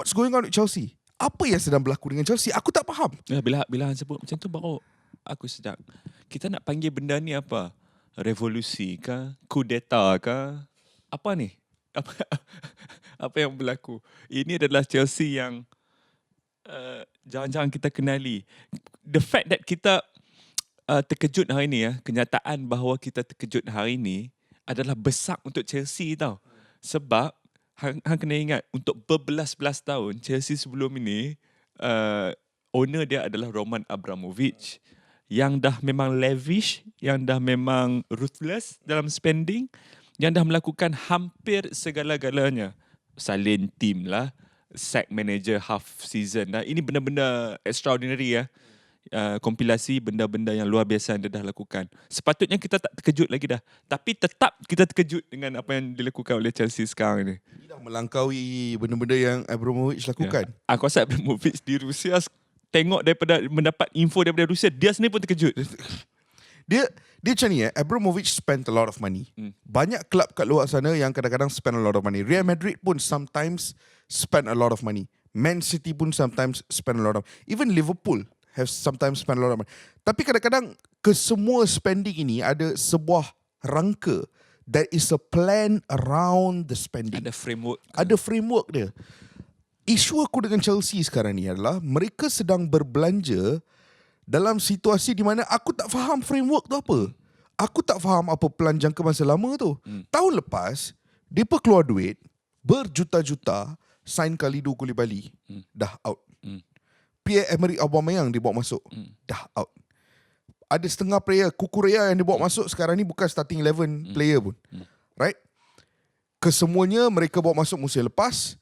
what's going on with Chelsea? Apa yang sedang berlaku dengan Chelsea? Aku tak faham. Bila Han sebut macam tu baru aku sedar. Kita nak panggil benda ni apa? Revolusi ke? Kudeta ke? Apa ni? Apa, apa yang berlaku? Ini adalah Chelsea yang jangan-jangan kita kenali. The fact that kita terkejut hari ni, kenyataan bahawa kita terkejut hari ni adalah besar untuk Chelsea tau. Sebab hang kena ingat, untuk berbelas-belas tahun Chelsea sebelum ini, owner dia adalah Roman Abramovich yang dah memang lavish, yang dah memang ruthless dalam spending, yang dah melakukan hampir segala-galanya. Salin team lah, sack manager half season lah. Ini benda-benda extraordinary ya. Kompilasi benda-benda yang luar biasa yang dia dah lakukan. Sepatutnya kita tak terkejut lagi dah. Tapi tetap kita terkejut dengan apa yang dilakukan oleh Chelsea sekarang ni. Ini dah melangkaui benda-benda yang Abramovich lakukan. Aku rasa Abramovich di Rusia tengok daripada mendapat info daripada Rusia, dia sendiri pun terkejut. Dia macam ni Abramovich spent a lot of money. Banyak klub kat luar sana yang kadang-kadang spend a lot of money. Real Madrid pun sometimes spend a lot of money. Man City pun sometimes spend a lot of. Even Liverpool have sometimes spend a lot of money. Tapi kadang-kadang kesemua spending ini ada sebuah rangka. There is a plan around the spending. Ada framework. Ada framework dia. Isu aku dengan Chelsea sekarang ni adalah mereka sedang berbelanja dalam situasi di mana aku tak faham framework tu apa. Aku tak faham apa plan jangka masa lama tu. Tahun lepas, mereka keluar duit berjuta-juta, sign Kalidou Koulibaly, dah out. Pierre-Emerick Aubameyang dibawa masuk, dah out. Ada setengah player, Kukurea yang dibawa masuk sekarang ni bukan starting 11 player pun. Right? Kesemuanya mereka bawa masuk musim lepas,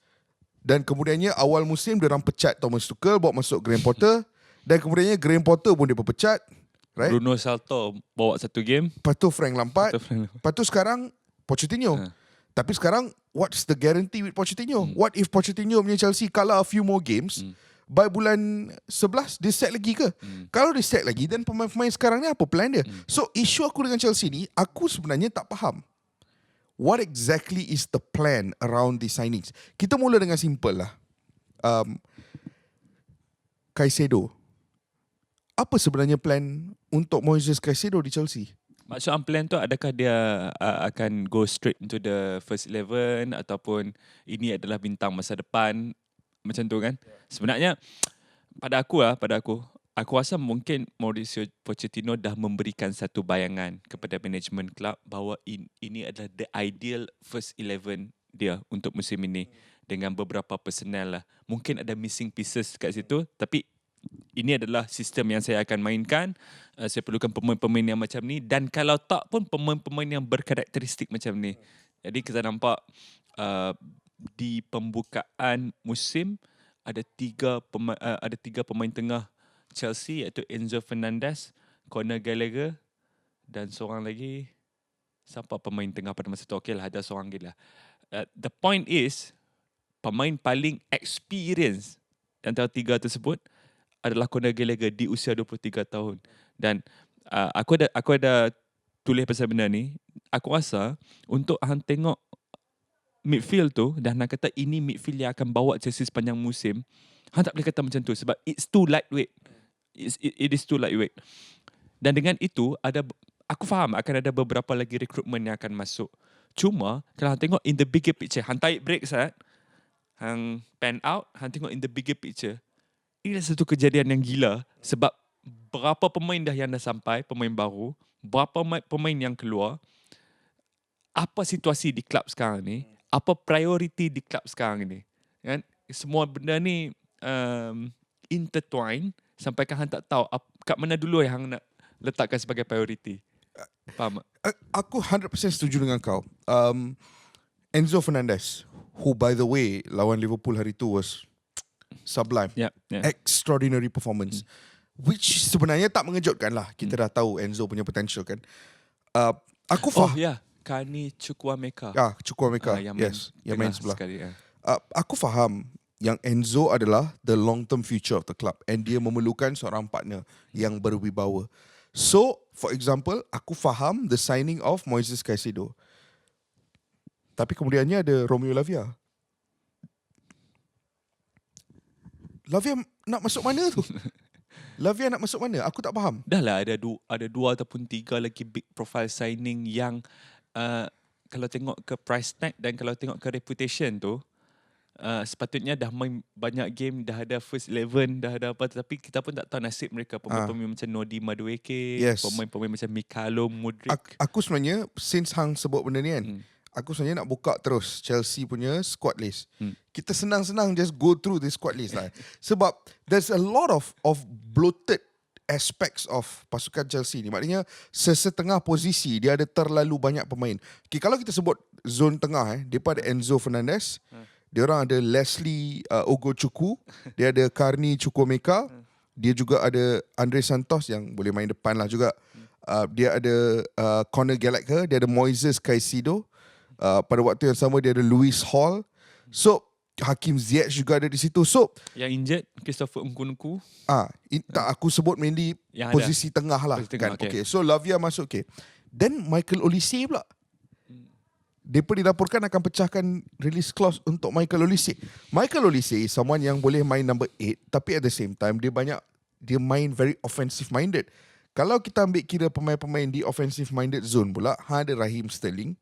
dan kemudiannya awal musim diorang pecat Thomas Tuchel, bawa masuk Graham Potter, dan kemudiannya Graham Potter pun dia pecat. Right? Bruno Salto bawa satu game. Lepas tu Frank Lampard. Lepas tu sekarang Pochettino. Tapi sekarang, what's the guarantee with Pochettino? What if Pochettino punya Chelsea kalah a few more games? By bulan 11, dia set lagi ke? Kalau dia set lagi, then pemain-pemain sekarang ni apa plan dia? So, isu aku dengan Chelsea ni, aku sebenarnya tak faham. What exactly is the plan around the signings? Kita mula dengan simple lah. Caicedo. Apa sebenarnya plan untuk Moises Caicedo di Chelsea? Maksud plan tu, adakah dia akan go straight into the first 11 ataupun ini adalah bintang masa depan? Macam tu kan? Sebenarnya pada aku rasa mungkin Mauricio Pochettino dah memberikan satu bayangan kepada management club bahawa ini adalah the ideal first 11 dia untuk musim ini, dengan beberapa personnel lah. Mungkin ada missing pieces kat situ, tapi ini adalah sistem yang saya akan mainkan. Saya perlukan pemain-pemain yang macam ni, dan kalau tak pun pemain-pemain yang berkarakteristik macam ni. Jadi kita nampak di pembukaan musim ada tiga pemain tengah Chelsea, iaitu Enzo Fernandez, Conor Gallagher, dan seorang lagi, siapa pemain tengah pada masa tu? Okey lah, ada seorang lagi lah. The point is, pemain paling experience antara tiga tersebut adalah Conor Gallagher di usia 23 tahun. Dan aku ada tulis pasal benda ni. Aku rasa untuk hang tengok midfield tu, dan nak kata ini midfield yang akan bawa Chelsea sepanjang musim, hang tak boleh kata macam tu sebab it's too lightweight. It is too lightweight. Dan dengan itu, aku faham akan ada beberapa lagi recruitment yang akan masuk. Cuma kalau hang tengok in the bigger picture, hang tarik break saat hang pan out, hang tengok in the bigger picture, ini adalah satu kejadian yang gila sebab berapa pemain dah yang dah sampai, pemain baru, berapa pemain yang keluar, apa situasi di klub sekarang ni, apa priority di klub sekarang ni, kan? Semua benda ni intertwine sampai kan hang tak tahu kat mana dulu yang hang nak letakkan sebagai priority. Faham tak? Aku 100% setuju dengan kau. Enzo Fernandez, who by the way lawan Liverpool hari tu was sublime. Yeah. Extraordinary performance. Which sebenarnya tak mengejutkan lah. Kita dah tahu Enzo punya potential kan. Aku faham. Kani Chukwuemeka. Chukwuemeka. Yes. Yang main sebelah. Sekali, aku faham yang Enzo adalah the long term future of the club, and dia memerlukan seorang partner yang berwibawa. So, for example, aku faham the signing of Moises Caicedo. Tapi kemudiannya ada Romeo Lavia. Lavia nak masuk mana tu? Lavia nak masuk mana? Aku tak faham. Dah lah ada dua ataupun tiga lagi big profile signing yang kalau tengok ke price tag dan kalau tengok ke reputation tu, sepatutnya dah main banyak game, dah ada first 11, dah ada apa, tetapi kita pun tak tahu nasib mereka. Pemain-pemain macam Nodi Madueke, Yes. pemain-pemain macam Mikhailo Mudryk. Aku sebenarnya, since Hang sebut benda ni kan, aku sebenarnya nak buka terus Chelsea punya squad list. Kita senang-senang just go through the squad list lah. Sebab there's a lot of bloated aspects of pasukan Chelsea ni. Maknanya sesetengah posisi dia ada terlalu banyak pemain. Okay, kalau kita sebut zone tengah, depa ada Enzo Fernandez, dia orang ada Leslie Ogochukwu, dia ada Carney Chukwuemeka, dia juga ada Andre Santos yang boleh main depan lah juga. Dia ada Conor Gallagher, dia ada Moises Caicedo. Pada waktu yang sama dia ada Lewis Hall. So Hakim Ziyech juga ada di situ. So Yang injured Christopher Nkunku. tak, aku sebut mainly Yang posisi tengah lah Posisi tengah, kan. okay. Okay. So Lavia masuk. Okay. Then Michael Olise pula. Mereka dilaporkan akan pecahkan release clause untuk Michael Olise. Michael Olise is someone yang boleh main number 8, tapi at the same time dia main very offensive minded. Kalau kita ambil kira pemain-pemain di offensive minded zone pula, ada Raheem Sterling,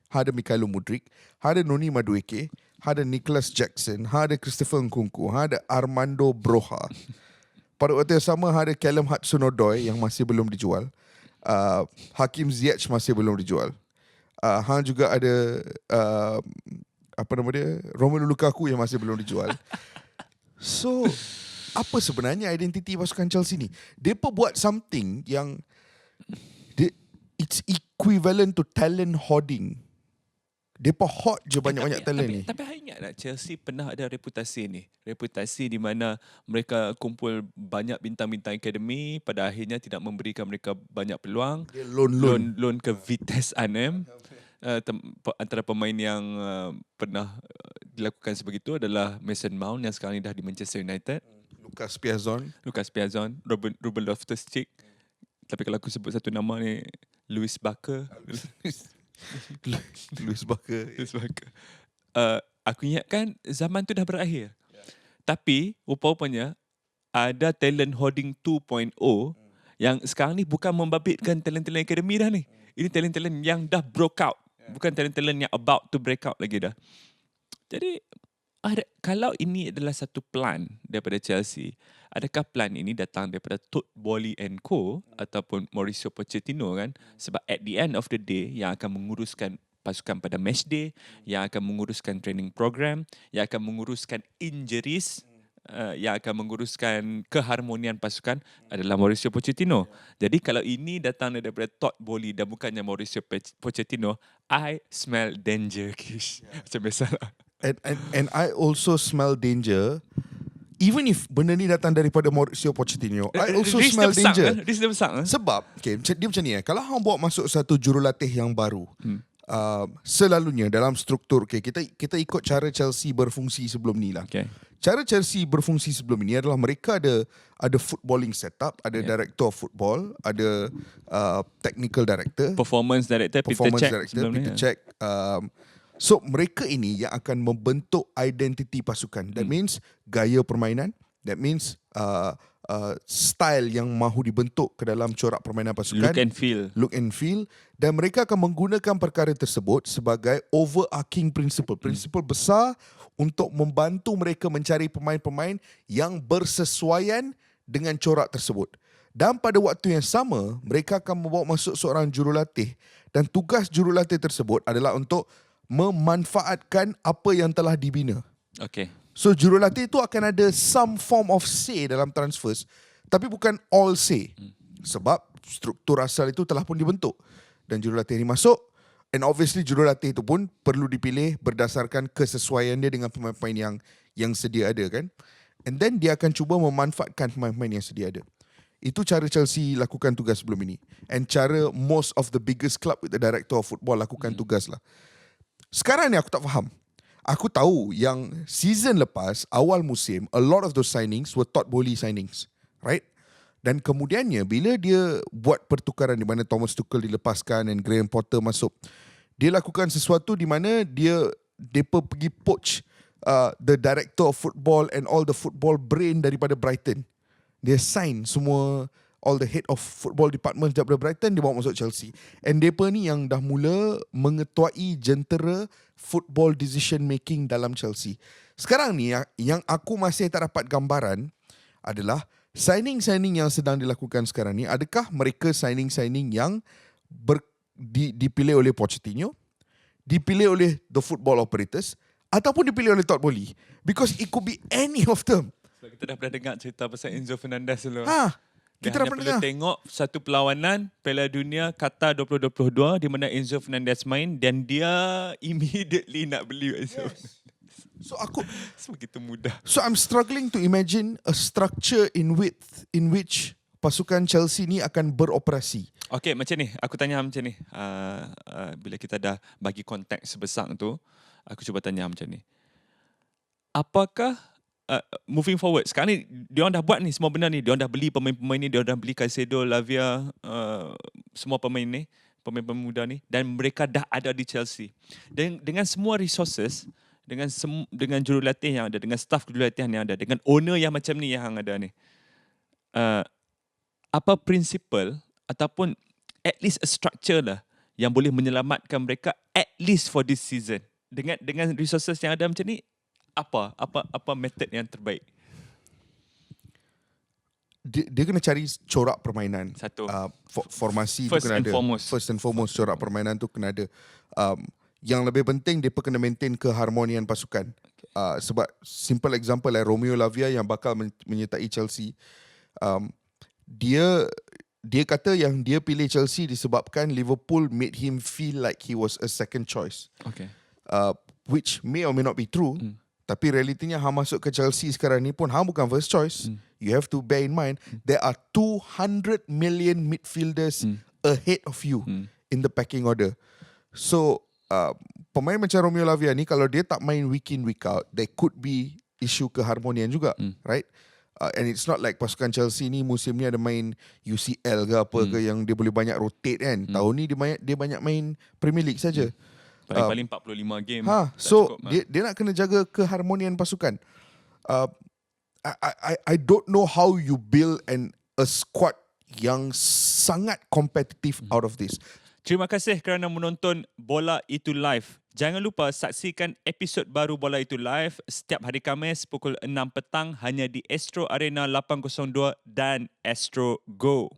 ada Mikhailo Mudryk, ada Noni Madueke, ada Nicholas Jackson, ada Christopher Nkunku, ada Armando Broja. Pada waktu yang sama ada Callum Hudson-Odoi yang masih belum dijual. Hakim Ziyech masih belum dijual. Hang juga ada Romelu Lukaku yang masih belum dijual. So apa sebenarnya identiti pasukan Chelsea ni? Depa buat something yang it's equivalent to talent hoarding. Depa hoard je banyak-banyak talent ni. Tapi I ingat tak Chelsea pernah ada reputasi ni. Reputasi di mana mereka kumpul banyak bintang-bintang akademi, pada akhirnya tidak memberikan mereka banyak peluang. Dia loan Ke Vitesse Arnhem. Antara pemain yang pernah dilakukan sebegitu adalah Mason Mount yang sekarang ni dah di Manchester United. Lucas Piazon, Ruben Loftus-Cheek. Tapi kalau aku sebut satu nama ni, Lewis Barker. Lewis Barker. Aku ingatkan zaman tu dah berakhir. Tapi rupa-rupanya ada talent hoarding 2.0 yang sekarang ni bukan membabitkan talent-talent akademi dah ni. Ini talent-talent yang dah broke out. Bukan talent-talent yang about to break out lagi dah. Jadi kalau ini adalah satu plan daripada Chelsea, adakah plan ini datang daripada Todd Boehly and Co ataupun Mauricio Pochettino kan? Sebab at the end of the day yang akan menguruskan pasukan pada match day, yang akan menguruskan training program, yang akan menguruskan injuries, yang akan menguruskan keharmonian pasukan adalah Mauricio Pochettino. Jadi kalau ini datang daripada Todd Boehly dan bukannya Mauricio Pochettino, I smell danger, Kish. Macam biasalah. And I also smell danger. Even if benda ni datang daripada Mauricio Pochettino, I also smell danger. Risk dia besar. Sebab dia macam ni kalau hang bawa masuk satu jurulatih yang baru, selalunya dalam struktur, kita ikut cara Chelsea berfungsi sebelum ni lah. Cara Chelsea berfungsi sebelum ini adalah mereka ada footballing setup, ada director of football, ada technical director, performance director Peter Cech. So mereka ini yang akan membentuk identiti pasukan. That means gaya permainan, that means style yang mahu dibentuk ke dalam corak permainan pasukan, look and feel, dan mereka akan menggunakan perkara tersebut sebagai overarching principle besar untuk membantu mereka mencari pemain-pemain yang bersesuaian dengan corak tersebut. Dan pada waktu yang sama, mereka akan membawa masuk seorang jurulatih, dan tugas jurulatih tersebut adalah untuk memanfaatkan apa yang telah dibina. So jurulatih itu akan ada some form of say dalam transfers, tapi bukan all say. Sebab struktur asal itu telah pun dibentuk dan jurulatih ini masuk, and obviously jurulatih itu pun perlu dipilih berdasarkan kesesuaian dia dengan pemain-pemain yang sedia ada kan. And then dia akan cuba memanfaatkan pemain-pemain yang sedia ada. Itu cara Chelsea lakukan tugas sebelum ini, and cara most of the biggest club with the director of football lakukan tugas lah. Sekarang ni aku tak faham. Aku tahu yang season lepas, awal musim, a lot of those signings were Todd Boehly signings, right? Dan kemudiannya bila dia buat pertukaran di mana Thomas Tuchel dilepaskan dan Graham Potter masuk, dia lakukan sesuatu di mana dia pergi poach the director of football and all the football brain daripada Brighton. Dia sign semua all the head of football department daripada Brighton, dia bawa masuk Chelsea. And mereka ni yang dah mula mengetuai jentera football decision making dalam Chelsea. Sekarang ni yang aku masih tak dapat gambaran adalah signing-signing yang sedang dilakukan sekarang ni, adakah mereka signing-signing yang dipilih oleh Pochettino, dipilih oleh the football operators, ataupun dipilih oleh Todd Boehly? Because it could be any of them. Sebab kita dah pernah dengar cerita pasal Enzo Fernandez dulu. Kita dah hanya pernah perlu dengar. tengok satu perlawanan Piala Dunia Qatar 2022 di mana Enzo Fernandez main dan dia immediately nak beli Enzo. So aku Begitu mudah. So I'm struggling to imagine a structure in which pasukan Chelsea ni akan beroperasi. Okay, macam ni. Aku tanya macam ni. Bila kita dah bagi konteks sebesar tu, aku cuba tanya macam ni. Apakah moving forward, sekarang ni diorang dah buat ni semua benda ni. Diorang dah beli pemain-pemain ni. Diorang dah beli Caicedo, Lavia, semua pemain ni, pemain-pemain muda ni. Dan mereka dah ada di Chelsea. Dan dengan semua resources, dengan jurulatih yang ada, dengan staff jurulatihan yang ada, dengan owner yang macam ni yang ada ni, apa prinsipal ataupun at least a structure lah yang boleh menyelamatkan mereka at least for this season. Dengan resources yang ada macam ni, apa method yang terbaik? Dia kena cari corak permainan. Satu. Formasi First tu kena and ada. foremost. First and foremost, corak permainan tu kena ada. Yang lebih penting, dia kena maintain keharmonian pasukan. Sebab simple example Romeo Lavia yang bakal menyertai Chelsea. Dia kata yang dia pilih Chelsea disebabkan Liverpool made him feel like he was a second choice. Okay. Which may or may not be true. Tapi realitinya hang masuk ke Chelsea sekarang ni pun hang bukan first choice. You have to bear in mind there are 200 million midfielders ahead of you in the pecking order. So pemain macam Romeo Lavia ni kalau dia tak main week in week out, there could be isu keharmonian juga, right? And it's not like pasukan Chelsea ni musim ni ada main UCL ke apa ke yang dia boleh banyak rotate kan. Tahun ni dia banyak main Premier League saja. Paling 45 game. So cukup, dia nak kena jaga keharmonian pasukan. I don't know how you build a squad yang sangat kompetitif out of this. Terima kasih kerana menonton Bola Itu Live. Jangan lupa saksikan episod baru Bola Itu Live setiap hari Khamis pukul 6 petang hanya di Astro Arena 802 dan Astro Go.